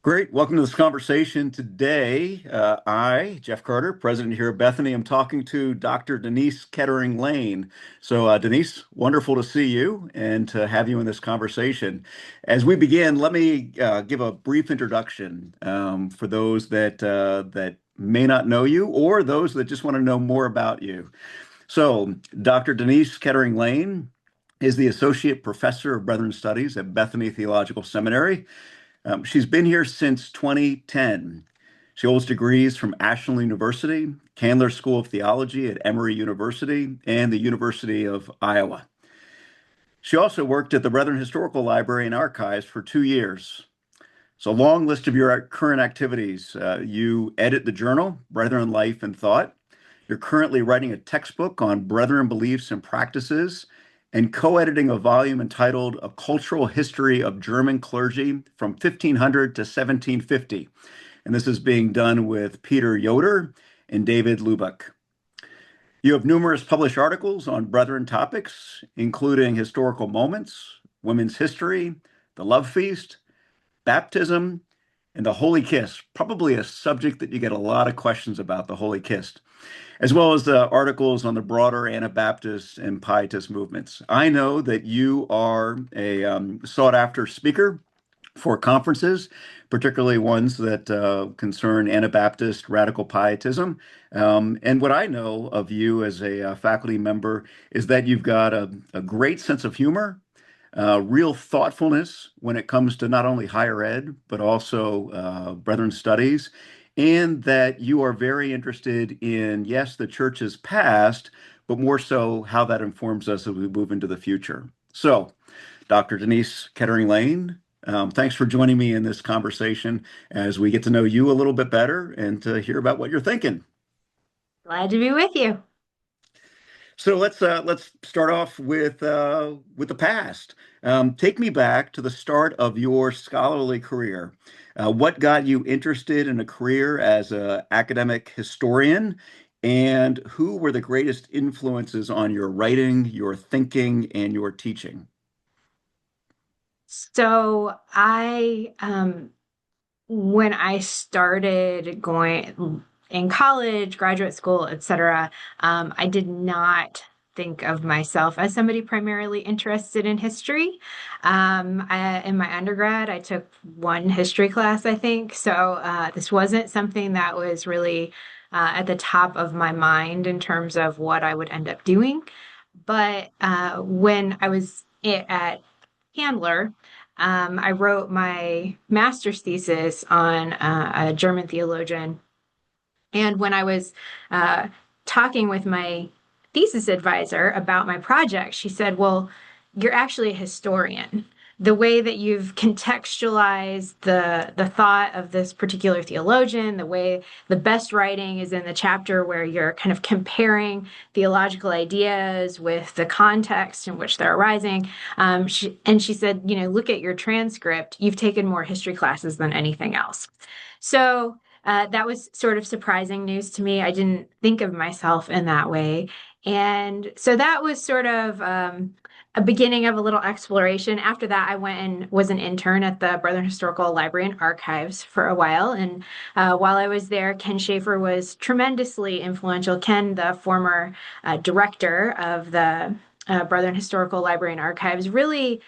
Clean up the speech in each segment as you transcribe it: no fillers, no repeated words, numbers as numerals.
Great. Welcome to this conversation today. Jeff Carter, president here at Bethany, I'm talking to Dr. Denise Kettering-Lane. Denise, wonderful to see you and to have you in this conversation. As we begin, let me give a brief introduction for those that may not know you or those that just want to know more about you. Dr. Denise Kettering-Lane is the associate professor of Brethren Studies at Bethany Theological Seminary. She's been here since 2010. She holds degrees from Ashland University, Candler School of Theology at Emory University, and the University of Iowa. She also worked at the Brethren Historical Library and Archives for 2 years. So, a long list of your current activities. You edit the journal, Brethren Life and Thought. You're currently writing a textbook on Brethren beliefs and practices and co-editing a volume entitled A Cultural History of German Clergy from 1500 to 1750. And this is being done with Peter Yoder and David Lubbock. You have numerous published articles on Brethren topics, including historical moments, women's history, the love feast, baptism, and the Holy Kiss, probably a subject that you get a lot of questions about, the Holy Kiss, as well as the articles on the broader Anabaptist and Pietist movements. I know that you are a sought-after speaker for conferences, particularly ones that concern Anabaptist radical pietism. And what I know of you as a faculty member is that you've got a great sense of humor, real thoughtfulness when it comes to not only higher ed, but also Brethren studies, and that you are very interested in, yes, the church's past, but more so how that informs us as we move into the future. So, Dr. Denise Kettering-Lane, thanks for joining me in this conversation as we get to know you a little bit better and to hear about what you're thinking. Glad to be with you. So let's start off with the past. Take me back to the start of your scholarly career. What got you interested in a career as an academic historian, and who were the greatest influences on your writing, your thinking, and your teaching? When I started going in college, graduate school, etc., I did not think of myself as somebody primarily interested in history. In my undergrad, I took one history class, I think. This wasn't something that was really at the top of my mind in terms of what I would end up doing. But when I was at Candler, I wrote my master's thesis on a German theologian. And when I was uh, talking with my thesis advisor about my project, she said, "Well, you're actually a historian. The way that you've contextualized the thought of this particular theologian, the way the best writing is in the chapter where you're kind of comparing theological ideas with the context in which they're arising." She said, look at your transcript. You've taken more history classes than anything else. That was sort of surprising news to me. I didn't think of myself in that way. And so that was sort of a beginning of a little exploration. After that, I went and was an intern at the Brethren Historical Library and Archives for a while. And while I was there, Ken Schaefer was tremendously influential. Ken, the former director of the Brethren Historical Library and Archives, really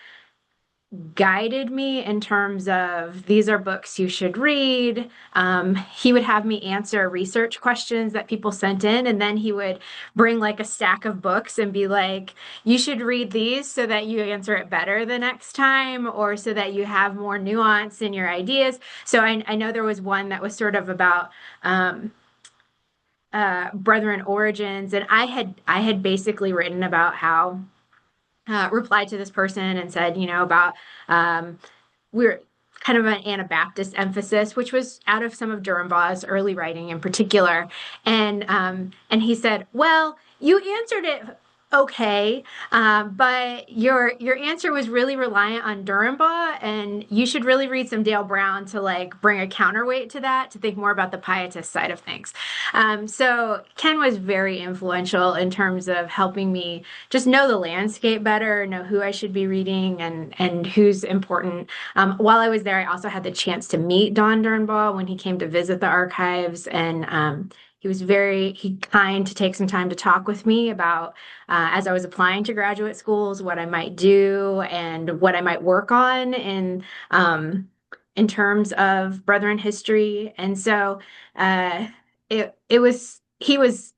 guided me in terms of these are books you should read. He would have me answer research questions that people sent in, and then he would bring like a stack of books and be like, you should read these so that you answer it better the next time, or so that you have more nuance in your ideas. I know there was one that was sort of about Brethren origins, and I had basically written about how replied to this person and said, about we're kind of an Anabaptist emphasis, which was out of some of Durhambaugh's early writing in particular. And he said, well, you answered it okay. But your answer was really reliant on Durham, and you should really read some Dale Brown to like bring a counterweight to that, to think more about the pietist side of things. So Ken was very influential in terms of helping me just know the landscape better, know who I should be reading and who's important. While I was there, I also had the chance to meet Don Durnbaugh when he came to visit the archives, and he was very kind to take some time to talk with me about as I was applying to graduate schools, what I might do and what I might work on in terms of Brethren history. And so it was he was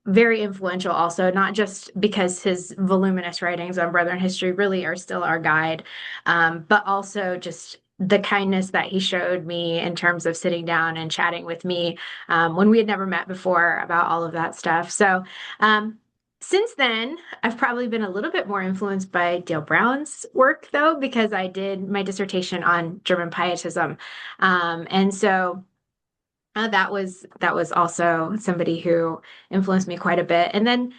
very influential also, not just because his voluminous writings on Brethren history really are still our guide, but also just the kindness that he showed me in terms of sitting down and chatting with me when we had never met before about all of that stuff. So um, since then, I've probably been a little bit more influenced by Dale Brown's work, though, because I did my dissertation on German pietism. And so that was also somebody who influenced me quite a bit. And then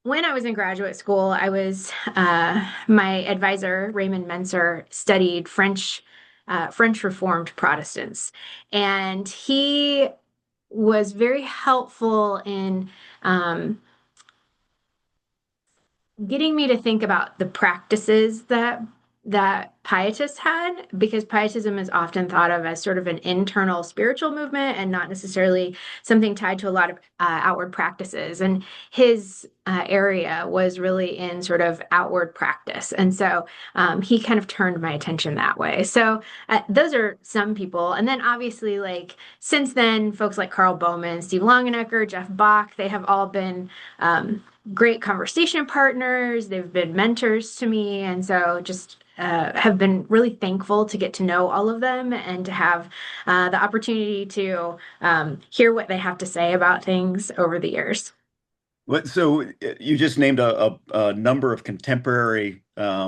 when I was in graduate school, I was my advisor, Raymond Menser, studied French Reformed Protestants, and he was very helpful in getting me to think about the practices that pietists had, because pietism is often thought of as sort of an internal spiritual movement and not necessarily something tied to a lot of outward practices. And his area was really in sort of outward practice. And so he kind of turned my attention that way. So those are some people. And then obviously, like since then, folks like Carl Bowman, Steve Longenecker, Jeff Bach, they have all been great conversation partners. They've been mentors to me. And so just have been really thankful to get to know all of them and to have the opportunity to hear what they have to say about things over the years. You just named a number of contemporary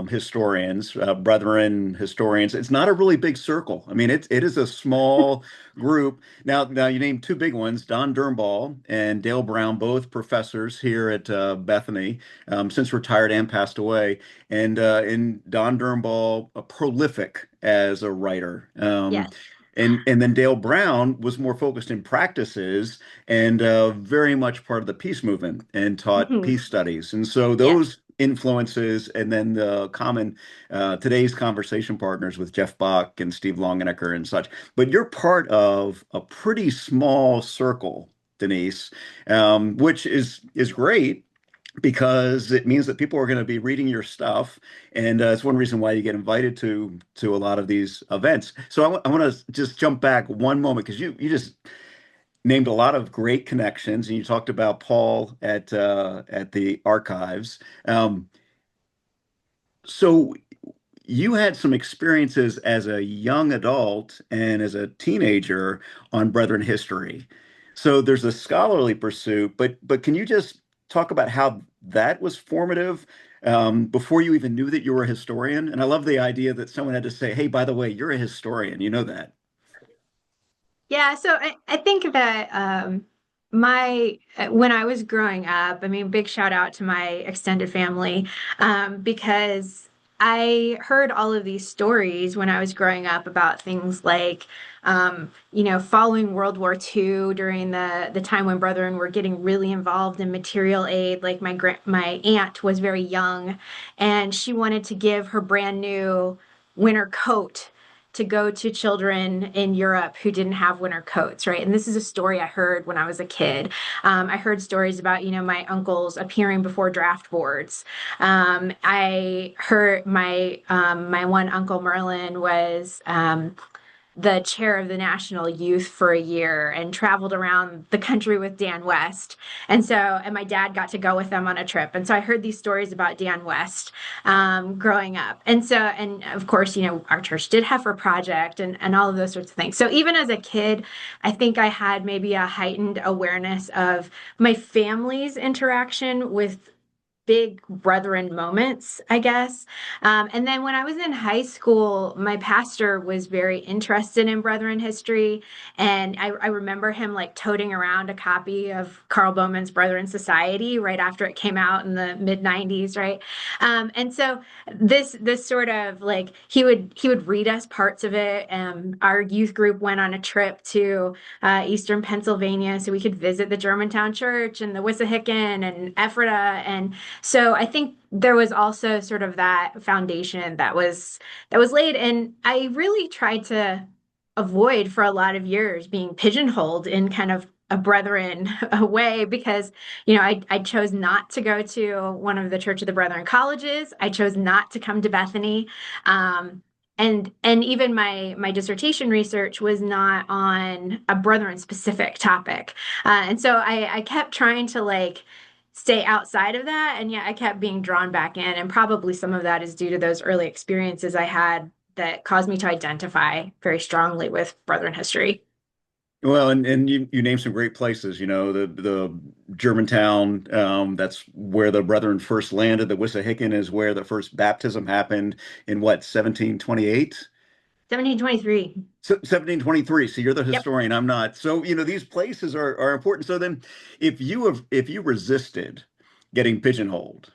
historians, brethren historians. It's not a really big circle. I mean, it is a small group. Now you named two big ones, Don Durnball and Dale Brown, both professors here at Bethany, since retired and passed away. And Don Durnball, a prolific as a writer. Yes. And then Dale Brown was more focused in practices and very much part of the peace movement and taught Mhm. peace studies. And so Yes. those influences, and then the common today's conversation partners with Jeff Bach and Steve Longenecker and such. But you're part of a pretty small circle, Denise, which is great because it means that people are going to be reading your stuff, and it's one reason why you get invited to a lot of these events. So I want to just jump back one moment because you just named a lot of great connections, and you talked about Paul at the archives. So you had some experiences as a young adult and as a teenager on Brethren history. So there's a scholarly pursuit, but can you just talk about how that was formative before you even knew that you were a historian? And I love the idea that someone had to say, "Hey, by the way, you're a historian. You know that." Yeah, so I think that my when I was growing up, I mean, big shout out to my extended family because I heard all of these stories when I was growing up about things like, following World War II during the time when Brethren were getting really involved in material aid. Like my aunt was very young, and she wanted to give her brand new winter coat to go to children in Europe who didn't have winter coats, right? And this is a story I heard when I was a kid. I heard stories about, my uncles appearing before draft boards. I heard my one uncle Merlin was the chair of the National Youth for a year and traveled around the country with Dan West. And my dad got to go with them on a trip. And so I heard these stories about Dan West growing up. And of course, our church did have a project and all of those sorts of things. So even as a kid, I think I had maybe a heightened awareness of my family's interaction with big brethren moments, I guess. And then when I was in high school, my pastor was very interested in brethren history. And I remember him like toting around a copy of Carl Bowman's Brethren Society right after it came out in the mid 90s, right? And so this sort of like he would read us parts of it. Our youth group went on a trip to Eastern Pennsylvania so we could visit the Germantown Church and the Wissahickon and Ephrata. And so I think there was also sort of that foundation that was laid. And I really tried to avoid for a lot of years being pigeonholed in kind of a brethren way because I chose not to go to one of the Church of the Brethren colleges. I chose not to come to Bethany. And even my dissertation research was not on a brethren specific topic. And so I kept trying to like stay outside of that, and yet I kept being drawn back in. And probably some of that is due to those early experiences I had that caused me to identify very strongly with brethren history. Well, and you name some great places, the Germantown, that's where the Brethren first landed. The Wissahickon is where the first baptism happened in what, 1728? 1723. 1723. So you're the Yep. historian, I'm not. So, these places are important. So then if you resisted getting pigeonholed,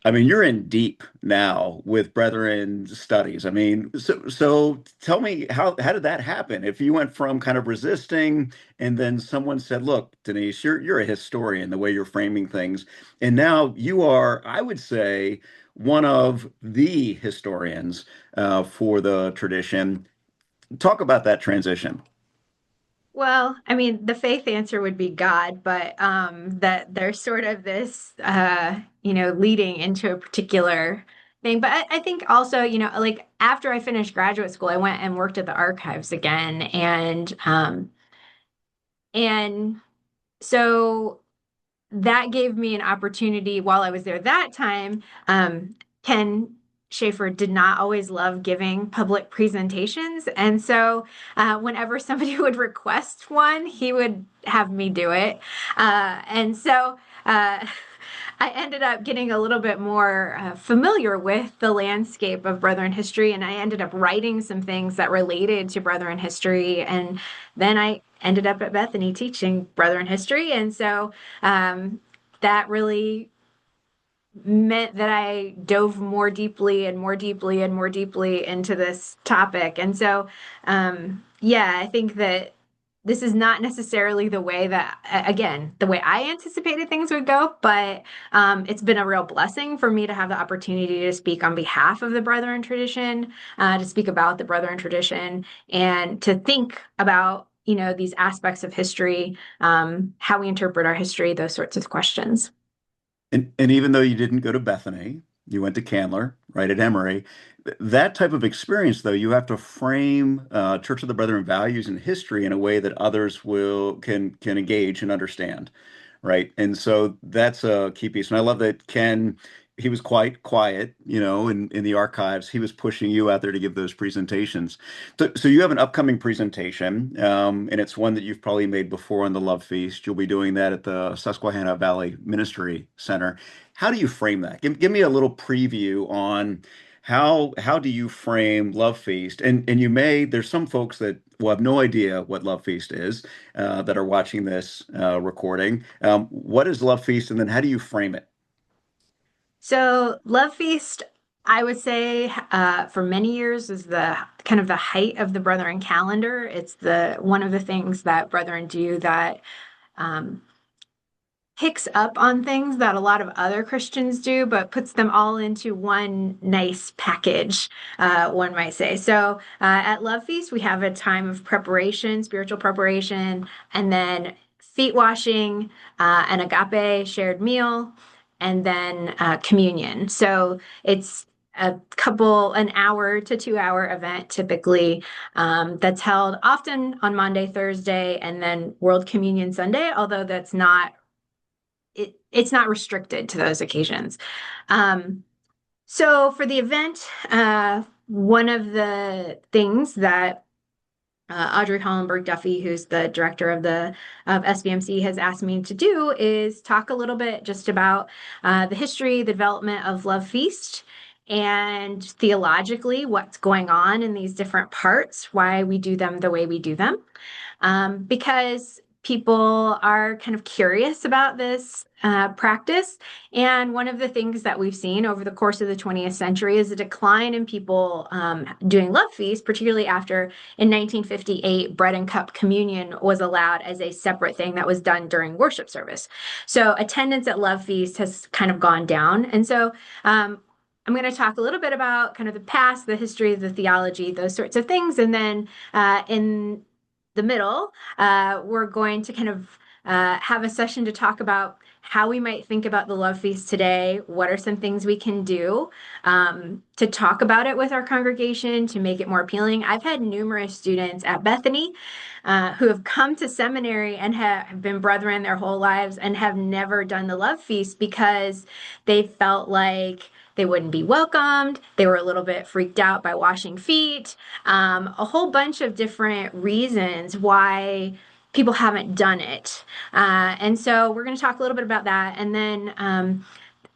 I mean, you're in deep now with Brethren studies. I mean, so tell me how did that happen? If you went from kind of resisting and then someone said, "Look, Denise, you're a historian, the way you're framing things," and now you are, I would say, one of the historians for the tradition. Talk about that transition. Well, I mean, the faith answer would be God, but that there's sort of this leading into a particular thing. But I think also, like after I finished graduate school, I went and worked at the archives again. And so that gave me an opportunity while I was there that time. Ken Schaefer did not always love giving public presentations. And so whenever somebody would request one, he would have me do it. And so I ended up getting a little bit more familiar with the landscape of Brethren history, and I ended up writing some things that related to Brethren history. And then I ended up at Bethany teaching Brethren history. And so that really meant that I dove more deeply and more deeply and more deeply into this topic. And so, yeah, I think that this is not necessarily the way that, again, the way I anticipated things would go, but it's been a real blessing for me to have the opportunity to speak on behalf of the Brethren tradition, to speak about the Brethren tradition, and to think about, these aspects of history, how we interpret our history, those sorts of questions. And even though you didn't go to Bethany, you went to Candler, right at Emory. That type of experience, though, you have to frame Church of the Brethren values and history in a way that others will can engage and understand, right? And so that's a key piece. And I love that Ken, he was quite quiet, in the archives. He was pushing you out there to give those presentations. So you have an upcoming presentation, and it's one that you've probably made before on the Love Feast. You'll be doing that at the Susquehanna Valley Ministry Center. How do you frame that? Give me a little preview on how do you frame Love Feast? And there's some folks that will have no idea what Love Feast is that are watching this recording. What is Love Feast, and then how do you frame it? So, Love Feast, I would say, for many years is the kind of the height of the Brethren calendar. It's the one of the things that Brethren do that um, picks up on things that a lot of other Christians do, but puts them all into one nice package, one might say. So at Love Feast, we have a time of preparation, spiritual preparation, and then feet washing, an agape shared meal, and then communion. So it's an hour to 2 hour event typically, that's held often on Monday, Thursday, and then World Communion Sunday, although it's not restricted to those occasions. So for the event, one of the things that Audrey Hollenberg Duffy, who's the director of the of SBMC, has asked me to do is talk a little bit just about the history, the development of Love Feast, and theologically what's going on in these different parts, why we do them the way we do them, because people are kind of curious about this practice. And one of the things that we've seen over the course of the 20th century is a decline in people doing love feasts, particularly after in 1958, bread and cup communion was allowed as a separate thing that was done during worship service. So attendance at love feasts has kind of gone down. And so I'm going to talk a little bit about kind of the past, the history, the theology, those sorts of things. And then in the middle, we're going to kind of have a session to talk about how we might think about the love feast today. What are some things we can do to talk about it with our congregation to make it more appealing? I've had numerous students at Bethany who have come to seminary and have been brethren their whole lives and have never done the love feast because they felt like they wouldn't be welcomed. They were a little bit freaked out by washing feet. A whole bunch of different reasons why people haven't done it. And so we're going to talk a little bit about that. And then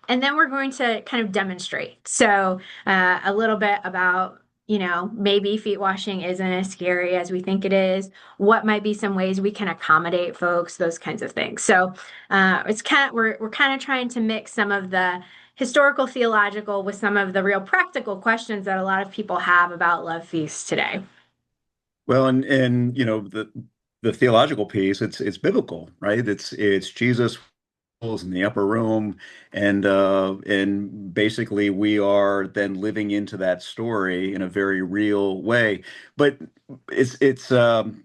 we're going to kind of demonstrate. So a little bit about, maybe feet washing isn't as scary as we think it is. What might be some ways we can accommodate folks, those kinds of things. So it's kind of, we're kind of trying to mix some of the historical theological with some of the real practical questions that a lot of people have about love feasts today. Well, and the theological piece, it's biblical, right? It's Jesus in the upper room, and basically we are then living into that story in a very real way. But it's to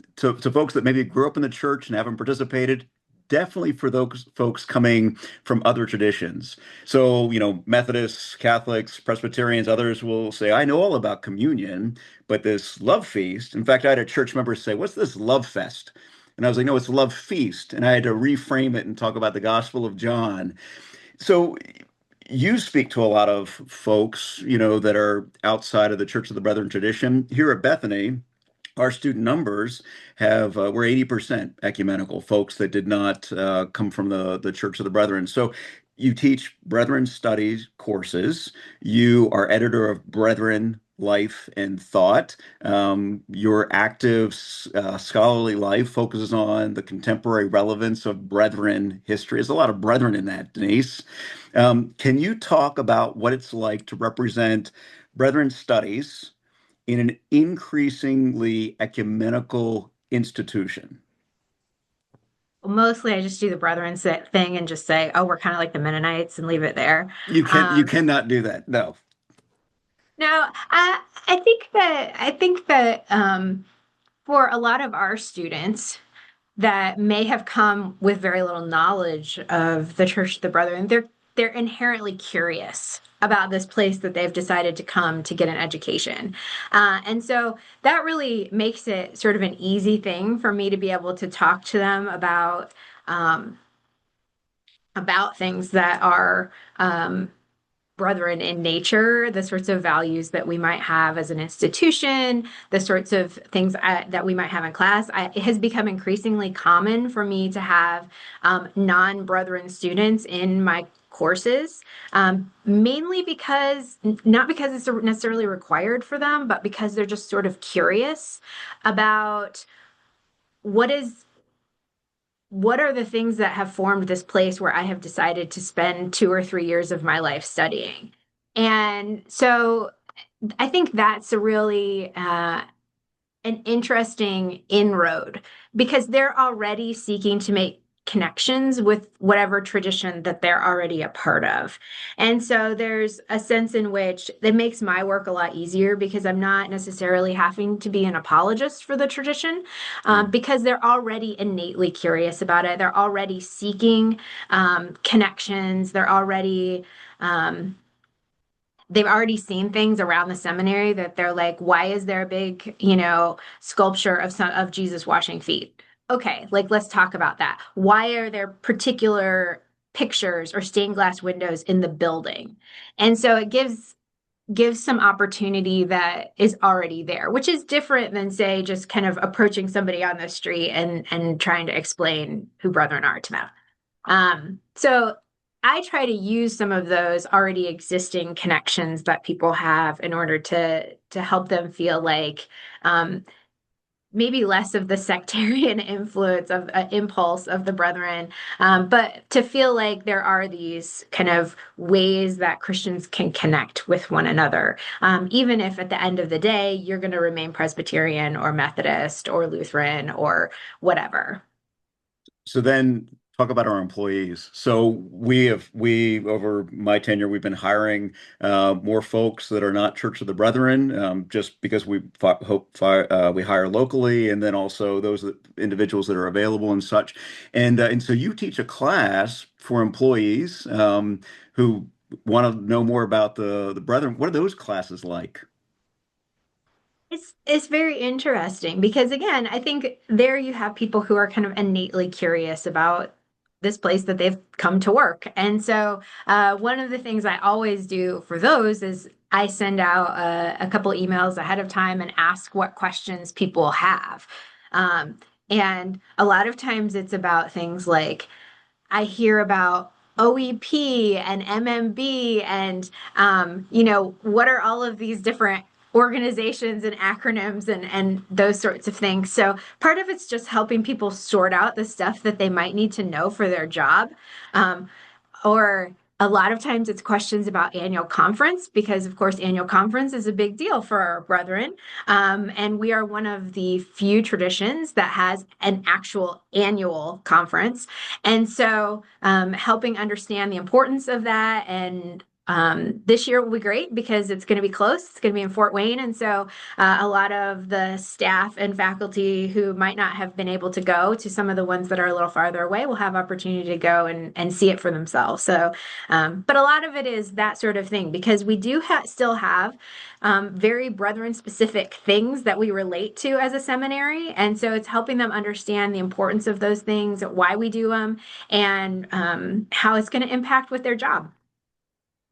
folks that maybe grew up in the church and haven't participated. Definitely for those folks coming from other traditions. So, Methodists, Catholics, Presbyterians, others will say, I know all about communion, but this love feast. In fact, I had a church member say, what's this love fest? And I was like, no, it's love feast. And I had to reframe it and talk about the Gospel of John. So you speak to a lot of folks, that are outside of the Church of the Brethren tradition. Here at Bethany, our student numbers we're 80% ecumenical folks that did not come from the Church of the Brethren. So you teach Brethren studies courses. You are editor of Brethren Life and Thought. Your active scholarly life focuses on the contemporary relevance of Brethren history. There's a lot of Brethren in that, Denise. Can you talk about what it's like to represent Brethren studies in an increasingly ecumenical institution? Mostly I just do the brethren thing and just say, oh, we're kind of like the Mennonites and leave it there. You Um, cannot do that. No. no, I think that for a lot of our students that may have come with very little knowledge of the Church of the Brethren, they're inherently curious about this place that they've decided to come to get an education. And so that really makes it sort of an easy thing for me to be able to talk to them um, about things that are brethren in nature, the sorts of values that we might have as an institution, the sorts of things that we might have in class. It has become increasingly common for me to have non-brethren students in my courses, mainly because, not because it's necessarily required for them, but because they're just sort of curious about what is what are the things that have formed this place where I have decided to spend 2 or 3 years of my life studying? And so I think that's a really an interesting inroad because they're already seeking to make connections with whatever tradition that they're already a part of. And so there's a sense in which it makes my work a lot easier because I'm not necessarily having to be an apologist for the tradition Mm. because they're already innately curious about it. They're already seeking connections. Um, they've already seen things around the seminary that they're like, why is there a big, sculpture of Jesus washing feet? Okay, like let's talk about that. Why are there particular pictures or stained glass windows in the building? And so it gives gives some opportunity that is already there, which is different than, say, just kind of approaching somebody on the street and trying to explain who brethren are to them. So I try to use some of those already existing connections that people have in order to help them feel like um, maybe less of the sectarian influence of impulse of the brethren, but to feel like there are these kind of ways that Christians can connect with one another, even if at the end of the day you're going to remain Presbyterian or Methodist or Lutheran or whatever. So then talk about our employees. So we over my tenure, we've been hiring more folks that are not Church of the Brethren, just because we hire locally, and then also individuals that are available and such. And so you teach a class for employees who want to know more about the Brethren. What are those classes like? It's very interesting because again, I think there you have people who are kind of innately curious about this place that they've come to work. And so one of the things I always do for those is I send out a couple emails ahead of time and ask what questions people have. Um, and a lot of times it's about things like I hear about OEP and MMB and what are all of these different organizations and acronyms and those sorts of things. So part of it's just helping people sort out the stuff that they might need to know for their job. Um, or a lot of times it's questions about annual conference because of course annual conference is a big deal for our brethren, and we are one of the few traditions that has an actual annual conference, and so helping understand the importance of that. And this year will be great because it's going to be close. It's going to be in Fort Wayne. And so a lot of the staff and faculty who might not have been able to go to some of the ones that are a little farther away will have opportunity to go and see it for themselves. So, but a lot of it is that sort of thing because we do still have very brethren specific things that we relate to as a seminary. And so it's helping them understand the importance of those things, why we do them, and how it's going to impact with their job.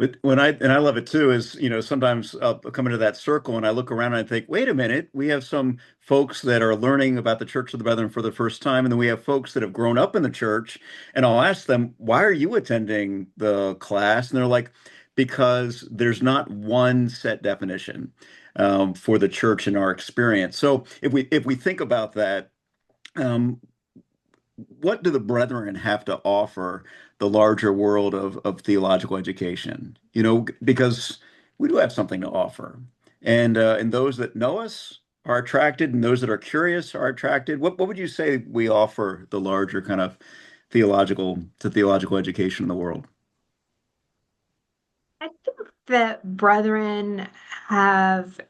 But I love it too, is, sometimes I'll come into that circle and I look around and I think, wait a minute, we have some folks that are learning about the Church of the Brethren for the first time, and then we have folks that have grown up in the church, and I'll ask them, why are you attending the class? And they're like, because there's not one set definition for the church in our experience. So if we think about that, um, what do the brethren have to offer the larger world of theological education? Because we do have something to offer, and those that know us are attracted, and those that are curious are attracted. What would you say we offer the larger kind of theological education in the world? I think that brethren have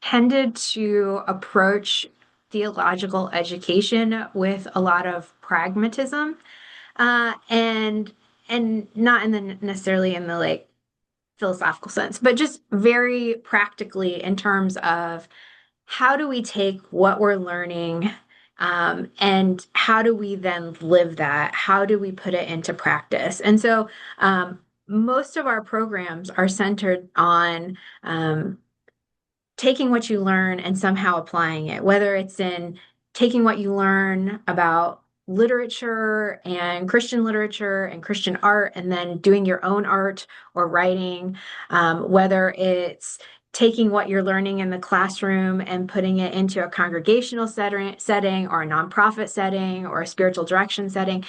tended to approach theological education with a lot of pragmatism, and not in the necessarily in the like philosophical sense, but just very practically in terms of how do we take what we're learning, and how do we then live that? How do we put it into practice? And so most of our programs are centered on taking what you learn and somehow applying it, whether it's in taking what you learn about literature and Christian art, and then doing your own art or writing, whether it's taking what you're learning in the classroom and putting it into a congregational setting or a nonprofit setting or a spiritual direction setting.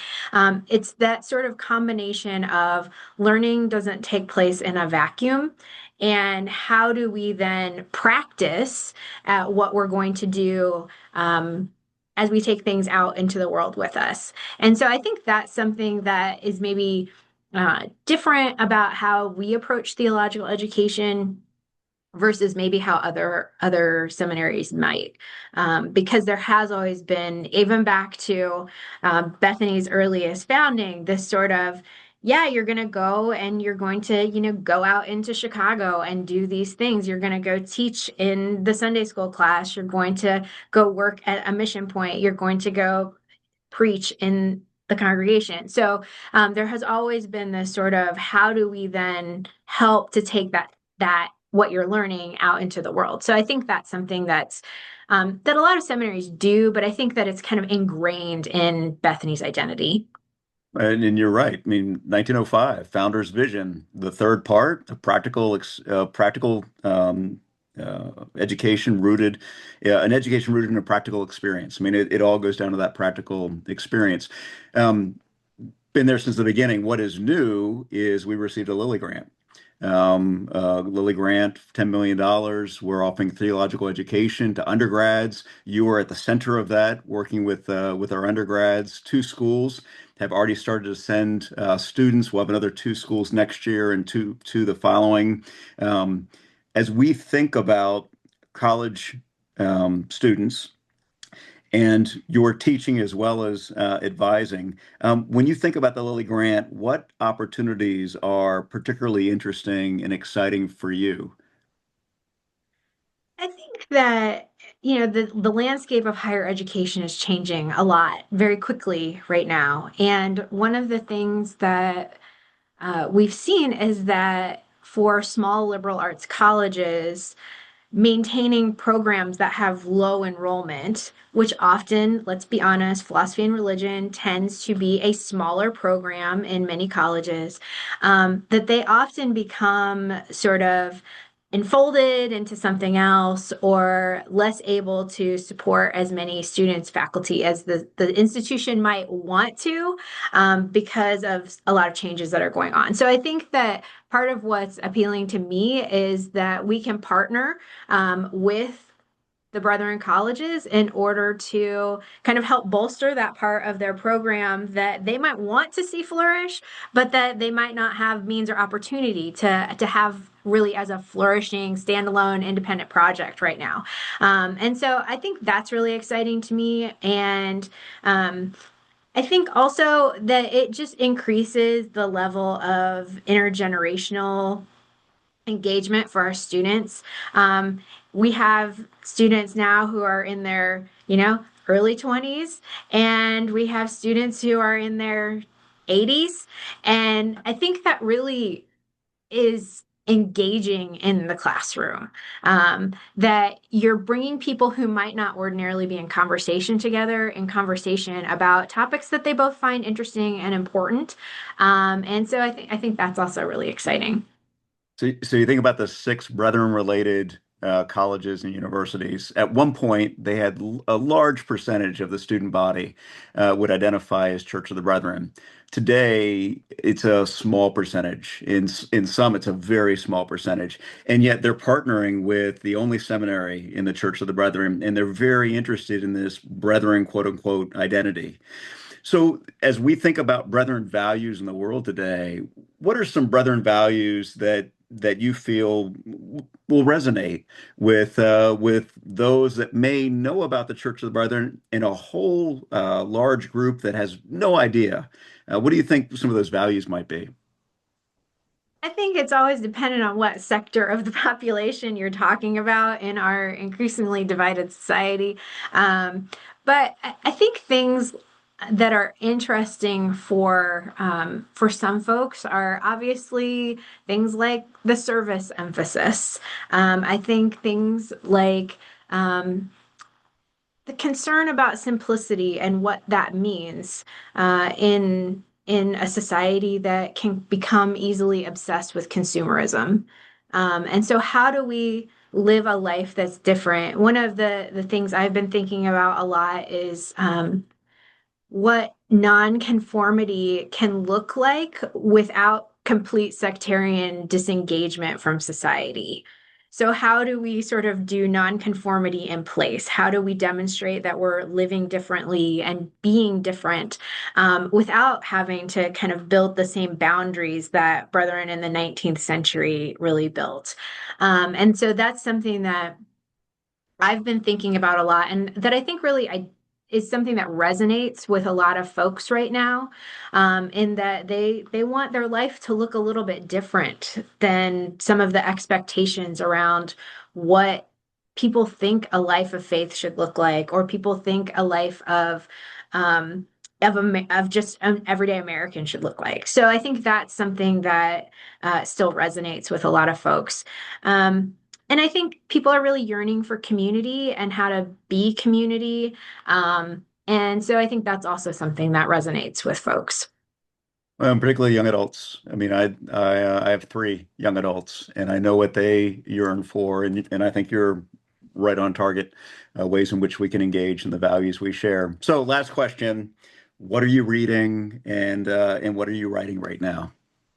It's that sort of combination of learning doesn't take place in a vacuum. And how do we then practice what we're going to do as we take things out into the world with us? And so I think that's something that is maybe different about how we approach theological education versus maybe how other seminaries might, because there has always been, even back to Bethany's earliest founding, this sort of, yeah, you're going to go and you're going to go out into Chicago and do these things. You're going to go teach in the Sunday school class. You're going to go work at a mission point. You're going to go preach in the congregation. So there has always been this sort of, how do we then help to take that what you're learning out into the world. So I think that's something that a lot of seminaries do, but I think that it's kind of ingrained in Bethany's identity. And you're right. I mean, 1905, Founder's Vision, the third part, a education rooted, an education rooted in a practical experience. I mean, it all goes down to that practical experience. Um, been there since the beginning. What is new is we received a Lilly grant. Lilly grant, $10 million. We're offering theological education to undergrads. You are at the center of that, working with our undergrads. Two schools have already started to send students. We'll have another two schools next year and two the following. Um, as we think about college students, and your teaching as well as advising. When you think about the Lilly Grant, what opportunities are particularly interesting and exciting for you? I think that, the landscape of higher education is changing a lot very quickly right now. And one of the things that we've seen is that for small liberal arts colleges, maintaining programs that have low enrollment, which often, let's be honest, philosophy and religion tends to be a smaller program in many colleges, that they often become sort of enfolded into something else or less able to support as many students, faculty as the institution might want to, because of a lot of changes that are going on. So I think that part of what's appealing to me is that we can partner with the Brethren colleges in order to kind of help bolster that part of their program that they might want to see flourish, but that they might not have means or opportunity to have really as a flourishing standalone independent project right now. And so I think that's really exciting to me. And I think also that it just increases the level of intergenerational engagement for our students. We have students now who are in their, early 20s, and we have students who are in their 80s. And I think that really is engaging in the classroom. That you're bringing people who might not ordinarily be in conversation together in conversation about topics that they both find interesting and important. And so I think that's also really exciting. So you think about the six Brethren-related colleges and universities. At one point, they had a large percentage of the student body would identify as Church of the Brethren. Today, it's a small percentage. In some, it's a very small percentage, and yet they're partnering with the only seminary in the Church of the Brethren, and they're very interested in this Brethren, quote unquote, identity. So, as we think about Brethren values in the world today, what are some Brethren values that you feel will resonate with those that may know about the Church of the Brethren and a whole large group that has no idea? What do you think some of those values might be? I think it's always dependent on what sector of the population you're talking about in our increasingly divided society. But I think things that are interesting for some folks are obviously things like the service emphasis. I think things like the concern about simplicity and what that means in a society that can become easily obsessed with consumerism. And so, how do we live a life that's different? One of the things I've been thinking about a lot is what nonconformity can look like without complete sectarian disengagement from society. So, how do we sort of do nonconformity in place? How do we demonstrate that we're living differently and being different without having to kind of build the same boundaries that Brethren in the 19th century really built? And so that's something that I've been thinking about a lot and that I think really is something that resonates with a lot of folks right now, in that they want their life to look a little bit different than some of the expectations around what people think a life of faith should look like, or people think a life of of just an everyday American should look like. So I think that's something that still resonates with a lot of folks. And I think people are really yearning for community and how to be community. And so I think that's also something that resonates with folks. Particularly young adults. I mean, I have three young adults, and I know what they yearn for, and I think you're right on target. Ways in which we can engage in the values we share. So, last question: what are you reading, and what are you writing right now?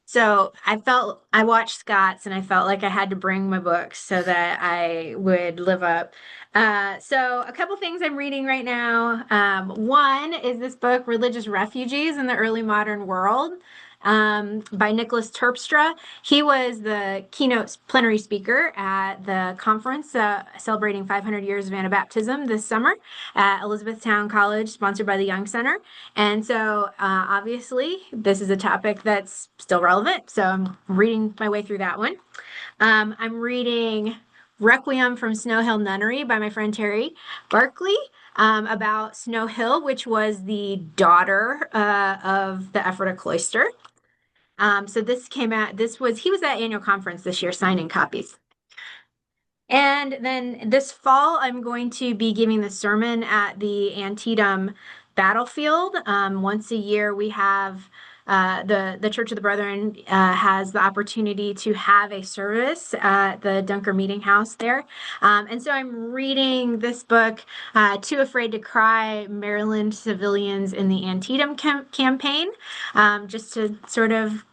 So I watched Scott's and I felt like I had to bring my books so that I would live up. So a couple things I'm reading right now. One is this book, Religious Refugees in the Early Modern World, by Nicholas Terpstra. He was the keynote plenary speaker at the conference celebrating 500 years of Anabaptism this summer at Elizabethtown College, sponsored by the Young Center. And so, obviously, this is a topic that's still relevant. So, I'm reading my way through that one. I'm reading Requiem from Snow Hill Nunnery by my friend Terry Barkley, about Snow Hill, which was the daughter of the Ephrata cloister. So this came out, he was at annual conference this year signing copies. And then this fall, I'm going to be giving the sermon at the Antietam battlefield. Once a year, we have the Church of the Brethren has the opportunity to have a service at the Dunker Meeting House there. And so I'm reading this book, Too Afraid to Cry, Maryland Civilians in the Antietam Campaign, just to sort of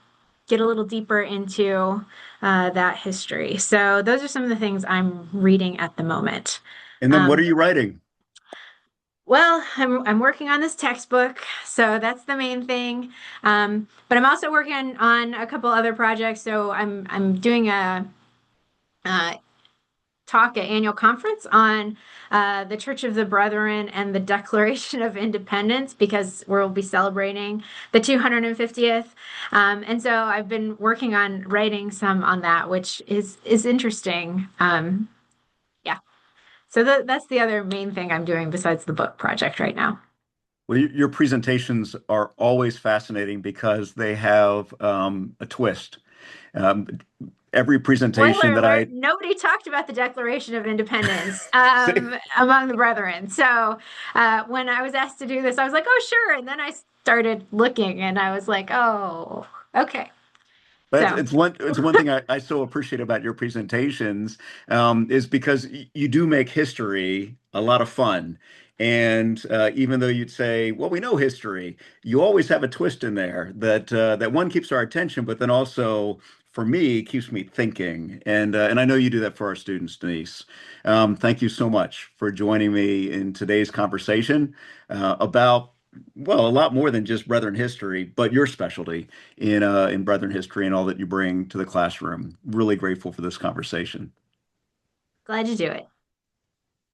get a little deeper into that history. So those are some of the things I'm reading at the moment. And then, what are Um, you writing? well, I'm working on this textbook, so that's the main thing. But I'm also working on a couple other projects. So I'm doing a uh, talk at annual conference on the Church of the Brethren and the Declaration of Independence because we'll be celebrating the 250th. And so I've been working on writing some on that, which is interesting. Yeah. So that's the other main thing I'm doing besides the book project right now. Well, your presentations are always fascinating because they have a twist. Um, every presentation Spoiler that alert, I nobody talked about the Declaration of Independence see, among the brethren. So when I was asked to do this, I was like, oh, sure. And then I started looking and I was like, oh, okay. but So it's one thing I so appreciate about your presentations, is because you do make history a lot of fun. And even though you'd say, well, we know history, you always have a twist in there that one keeps our attention, but then also for me keeps me thinking. And I know you do that for our students, Denise. Thank you so much for joining me in today's conversation about, well, a lot more than just Brethren history, but your specialty in Brethren history and all that you bring to the classroom. Really grateful for this conversation. glad to do it.